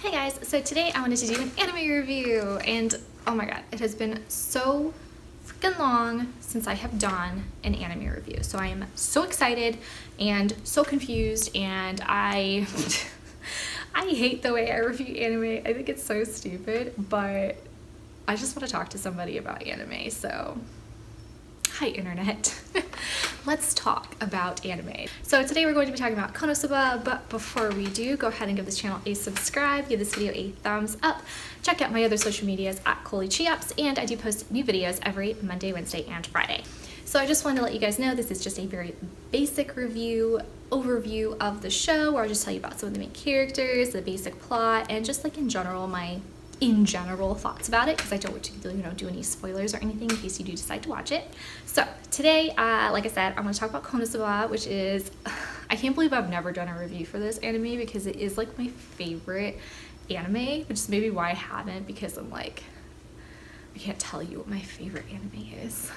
Hey guys, so today I wanted to do an anime review, and oh my god, it has been so freaking long since I have done an anime review. So I am so excited and so confused, and I hate the way I review anime. I think it's so stupid, but I just want to talk to somebody about anime, so hi internet. Let's talk about anime. So today we're going to be talking about Konosuba, but before we do, go ahead and give this channel a subscribe, give this video a thumbs up, check out my other social medias at Konosuba, and I do post new videos every Monday, Wednesday, and Friday. So I just wanted to let you guys know this is just a very basic overview of the show, where I'll just tell you about some of the main characters, the basic plot, and just like in general thoughts about it, because I don't want to do any spoilers or anything in case you do decide to watch it. So today, like I said, I'm going to talk about Konosuba, which is, I can't believe I've never done a review for this anime because it is like my favorite anime, which is maybe why I haven't, because I'm like, I can't tell you what my favorite anime is.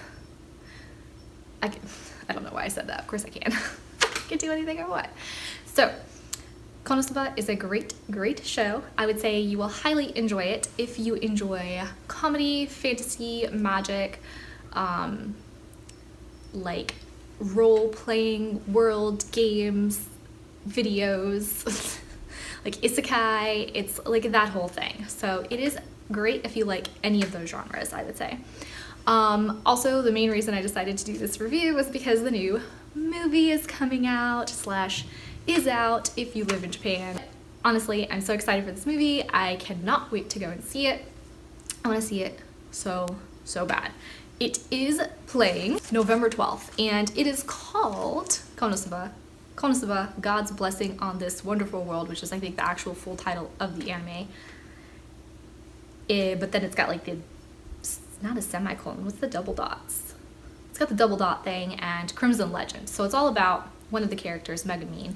I don't know why I said that. Of course I can. I can do anything I want. So Konosuba is a great show. I would say you will highly enjoy it if you enjoy comedy, fantasy, magic, like role-playing world games, videos, like isekai. It's like that whole thing. So it is great if you like any of those genres, I would say. Also, the main reason I decided to do this review was because the new movie is coming out / is out if you live in Japan. Honestly, I'm so excited for this movie. I cannot wait to go and see it. I want to see it so bad. It is playing November 12th, and it is called Konosuba, God's Blessing on This Wonderful World, which is I think the actual full title of the anime. But then it's got like it's not a semicolon, what's the double dots? It's got the double dot thing and Crimson Legend. So it's all about one of the characters, Megumin,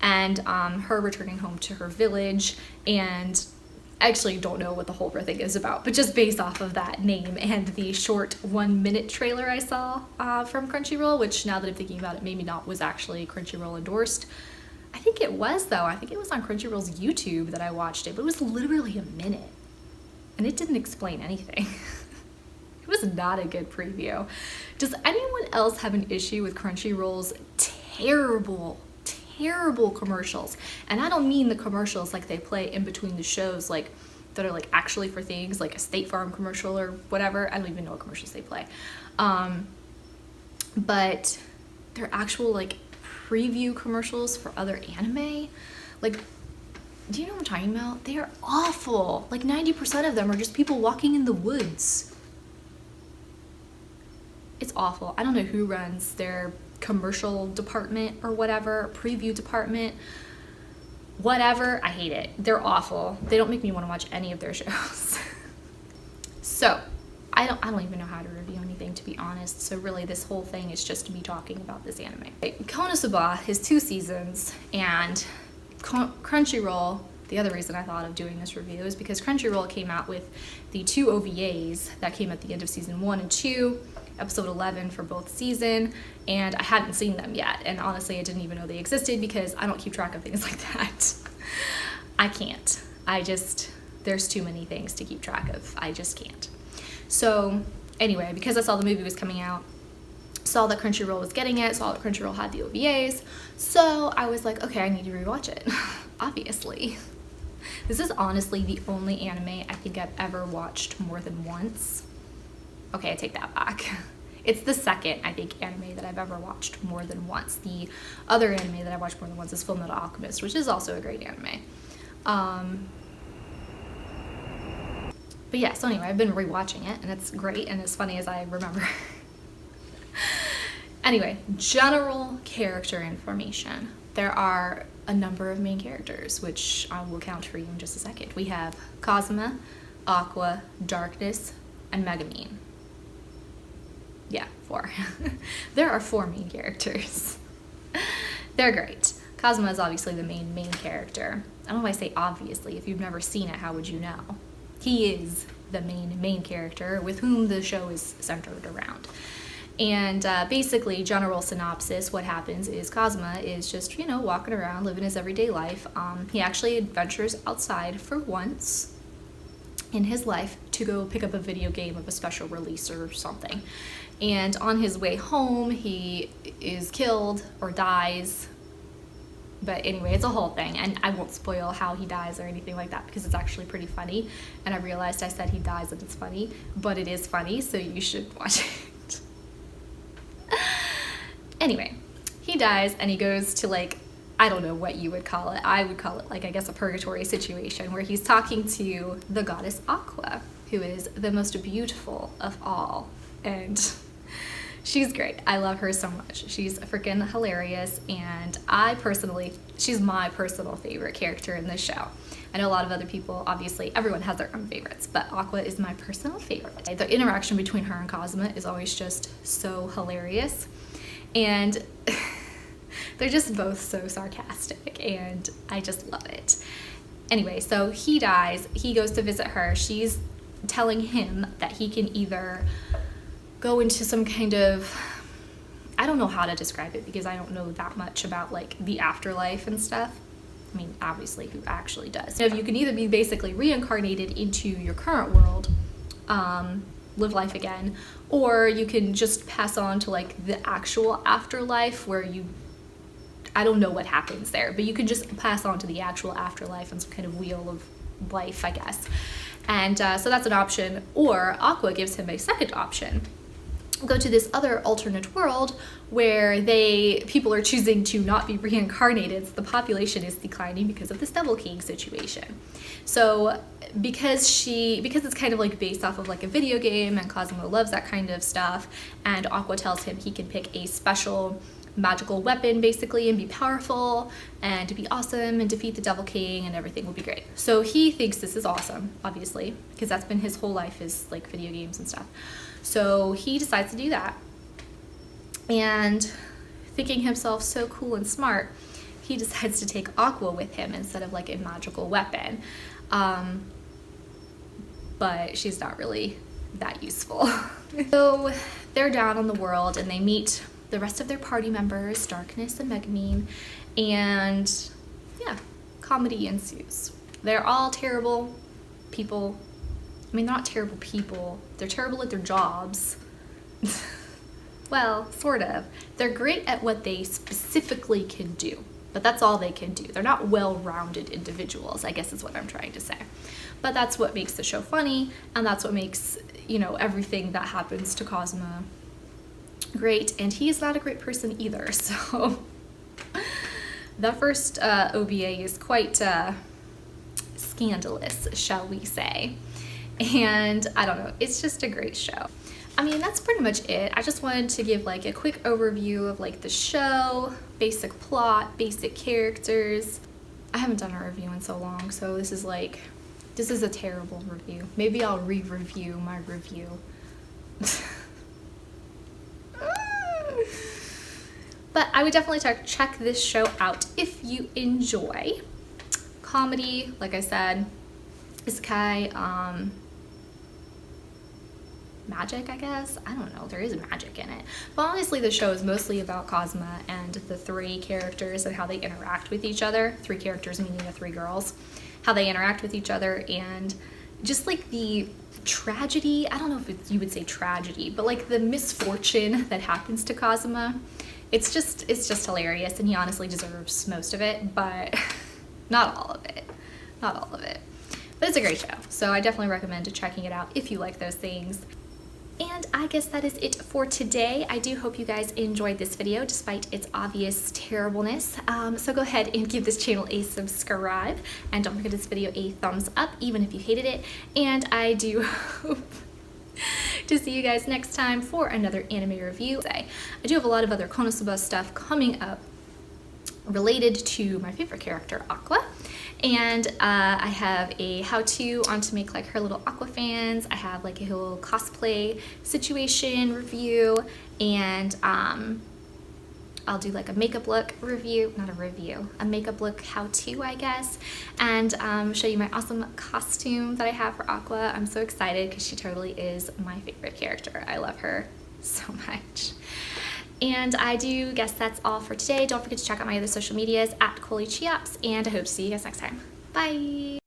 and her returning home to her village, and I actually don't know what the whole thing is about, but just based off of that name and the short 1-minute trailer I saw from Crunchyroll, which now that I'm thinking about it, maybe not was actually Crunchyroll endorsed. I think it was though. I think it was on Crunchyroll's YouTube that I watched it, but it was literally a minute, and it didn't explain anything. It was not a good preview. Does anyone else have an issue with Crunchyroll's terrible commercials? And I don't mean the commercials like they play in between the shows, like that are like actually for things like a State Farm commercial or whatever. I don't even know what commercials they play. But they're actual like preview commercials for other anime. Like, do you know what I'm talking about? They are awful. Like 90% of them are just people walking in the woods. It's awful. I don't know who runs their commercial department or whatever, preview department, whatever. I hate it. They're awful. They don't make me want to watch any of their shows. So I don't even know how to review anything, to be honest. So really this whole thing is just me talking about this anime. Konosuba is 2 seasons, and Crunchyroll, the other reason I thought of doing this review is because Crunchyroll came out with the 2 OVAs that came at the end of season 1 and 2, episode 11 for both season, and I hadn't seen them yet, and honestly I didn't even know they existed because I don't keep track of things like that. I can't. There's too many things to keep track of. I just can't. So anyway, because I saw the movie was coming out, saw that Crunchyroll was getting it, saw that Crunchyroll had the OVAs, so I was like, okay, I need to rewatch it. Obviously. This is honestly the only anime I think I've ever watched more than once. Okay, I take that back. It's the second, I think, anime that I've ever watched more than once. The other anime that I've watched more than once is Fullmetal Alchemist, which is also a great anime. But yeah, so anyway, I've been rewatching it, and it's great, and as funny as I remember. Anyway, general character information. There are a number of main characters, which I will count for you in just a second. We have Kazuma, Aqua, Darkness, and Megumin. Yeah, 4. There are 4 main characters. They're great. Kazuma is obviously the main character. I don't know why I say obviously. If you've never seen it, how would you know? He is the main character with whom the show is centered around. And basically, general synopsis, what happens is Kazuma is just, you know, walking around, living his everyday life. He actually adventures outside for once in his life to go pick up a video game of a special release or something. And on his way home, he is killed or dies. But anyway, it's a whole thing, and I won't spoil how he dies or anything like that because it's actually pretty funny. And I realized I said he dies and it's funny, but it is funny, so you should watch it. Anyway, he dies and he goes to, like, I don't know what you would call it. I would call it, like, I guess a purgatory situation where he's talking to the goddess Aqua, who is the most beautiful of all. And she's great. I love her so much. She's freaking hilarious, and she's my personal favorite character in this show. I know a lot of other people, obviously, everyone has their own favorites, but Aqua is my personal favorite. The interaction between her and Kazuma is always just so hilarious, and they're just both so sarcastic, and I just love it. Anyway, so he dies. He goes to visit her. She's telling him that he can either go into some kind of, I don't know how to describe it because I don't know that much about, like, the afterlife and stuff. I mean, obviously, who actually does? So you can either be basically reincarnated into your current world, live life again, or you can just pass on to, like, the actual afterlife where I don't know what happens there, but you can just pass on to the actual afterlife on some kind of wheel of life, I guess. And so that's an option. Or Aqua gives him a second option. Go to this other alternate world where people are choosing to not be reincarnated. So the population is declining because of this Devil King situation. So because it's kind of like based off of like a video game, and Cosmo loves that kind of stuff, and Aqua tells him he can pick a special magical weapon basically and be powerful and to be awesome and defeat the Devil King and everything will be great. So he thinks this is awesome, obviously, because that's been his whole life, is like video games and stuff. So he decides to do that, and thinking himself so cool and smart, he decides to take Aqua with him instead of like a magical weapon. But she's not really that useful. So they're down on the world and they meet the rest of their party members, Darkness and Megumin, and yeah, comedy ensues. They're all terrible people. I mean, not terrible people. They're terrible at their jobs. Well, sort of. They're great at what they specifically can do, but that's all they can do. They're not well-rounded individuals, I guess is what I'm trying to say. But that's what makes the show funny, and that's what makes, you know, everything that happens to Cosmo great. And he is not a great person either, so the first OVA is quite scandalous, shall we say. And I don't know, it's just a great show. I mean, that's pretty much it. I just wanted to give like a quick overview of like the show, basic plot, basic characters. I haven't done a review in so long, so this is a terrible review. Maybe I'll re-review my review. But I would definitely check this show out if you enjoy comedy, like I said, isekai, magic, I guess. I don't know, there is magic in it. But honestly, the show is mostly about Cosma and the three characters and how they interact with each other. Three characters meaning the three girls. How they interact with each other, and just like the tragedy, I don't know if you would say tragedy, but like the misfortune that happens to Cosma. It's just hilarious, and he honestly deserves most of it, but not all of it. Not all of it. But it's a great show, so I definitely recommend checking it out if you like those things. And I guess that is it for today. I do hope you guys enjoyed this video despite its obvious terribleness. So go ahead and give this channel a subscribe, and don't forget this video a thumbs up even if you hated it. And I do hope to see you guys next time for another anime review. I do have a lot of other Konosuba stuff coming up related to my favorite character, Aqua. And I have a how-to on to make like her little Aqua fans. I have like a little cosplay situation review, and I'll do like a makeup look review, not a review, a makeup look how-to, I guess, and show you my awesome costume that I have for Aqua. I'm so excited because she totally is my favorite character. I love her so much. And I do guess that's all for today. Don't forget to check out my other social medias at ColeyChiops, and I hope to see you guys next time. Bye!